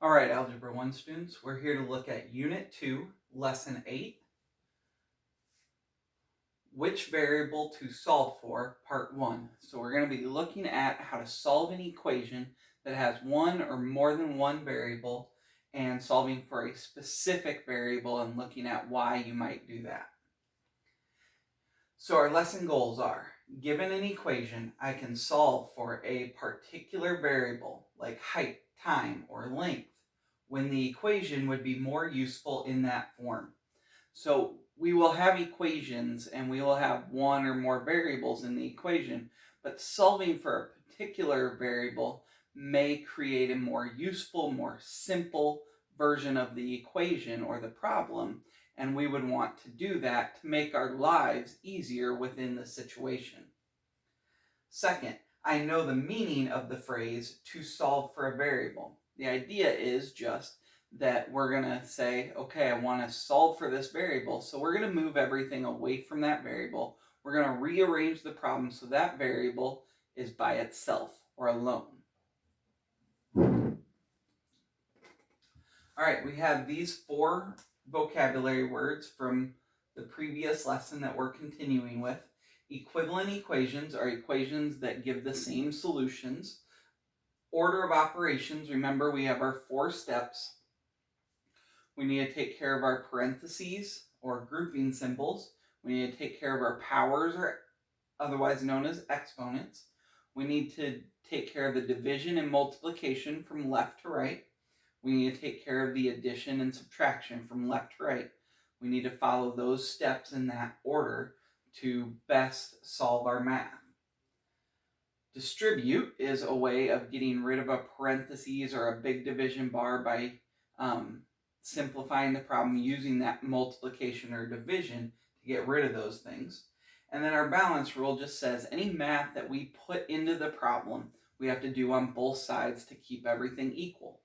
All right, Algebra 1 students, we're here to look at Unit 2, Lesson 8, Which Variable to Solve For, Part 1. So we're going to be looking at how to solve an equation that has one or more than one variable and solving for a specific variable and looking at why you might do that. So our lesson goals are, given an equation, I can solve for a particular variable like height, time, or length, when the equation would be more useful in that form. So we will have equations and we will have one or more variables in the equation, but solving for a particular variable may create a more useful, more simple version of the equation or the problem, and we would want to do that to make our lives easier within the situation. Second, I know the meaning of the phrase to solve for a variable. The idea is just that we're going to say, okay, I want to solve for this variable, so we're going to move everything away from that variable. We're going to rearrange the problem so that variable is by itself or alone. All right, we have these 4 vocabulary words from the previous lesson that we're continuing with. Equivalent equations are equations that give the same solutions. Order of operations, remember we have our 4 steps. We need to take care of our parentheses or grouping symbols. We need to take care of our powers, or otherwise known as exponents. We need to take care of the division and multiplication from left to right. We need to take care of the addition and subtraction from left to right. We need to follow those steps in that order to best solve our math. Distribute is a way of getting rid of a parentheses or a big division bar by simplifying the problem using that multiplication or division to get rid of those things. And then our balance rule just says any math that we put into the problem, we have to do on both sides to keep everything equal.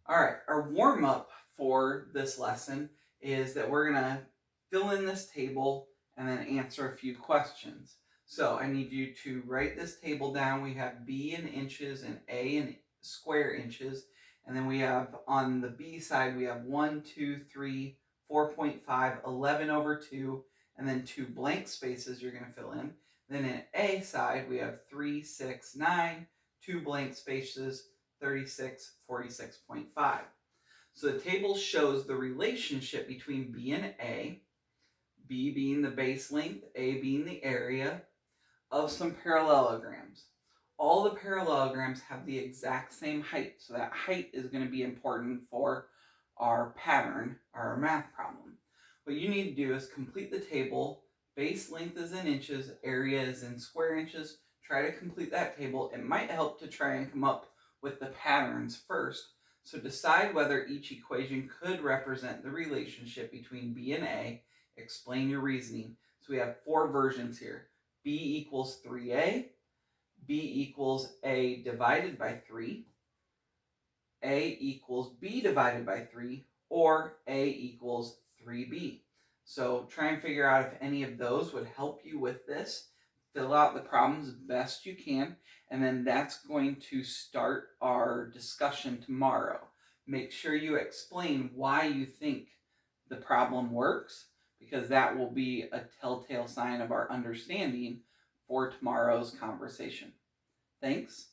All right, our warm-up for this lesson is that we're going to fill in this table and then answer a few questions. So I need you to write this table down. We have B in inches and A in square inches. And then we have on the B side, we have 1, 2, 3, 4.5, 11 over 2, and then 2 blank spaces you're going to fill in. Then in A side, we have 3, 6, 9, 2 blank spaces, 36, 46.5. So the table shows the relationship between B and A, B being the base length, A being the area, of some parallelograms. All the parallelograms have the exact same height, so that height is going to be important for our pattern, our math problem. What you need to do is complete the table. Base length is in inches, area is in square inches. Try to complete that table. It might help to try and come up with the patterns first. So decide whether each equation could represent the relationship between B and A. Explain your reasoning. So we have 4 versions here. B equals 3A, B equals A divided by 3, A equals B divided by 3, or A equals 3B. So try and figure out if any of those would help you with this. Fill out the problems best you can, and then that's going to start our discussion tomorrow. Make sure you explain why you think the problem works, because that will be a telltale sign of our understanding for tomorrow's conversation. Thanks.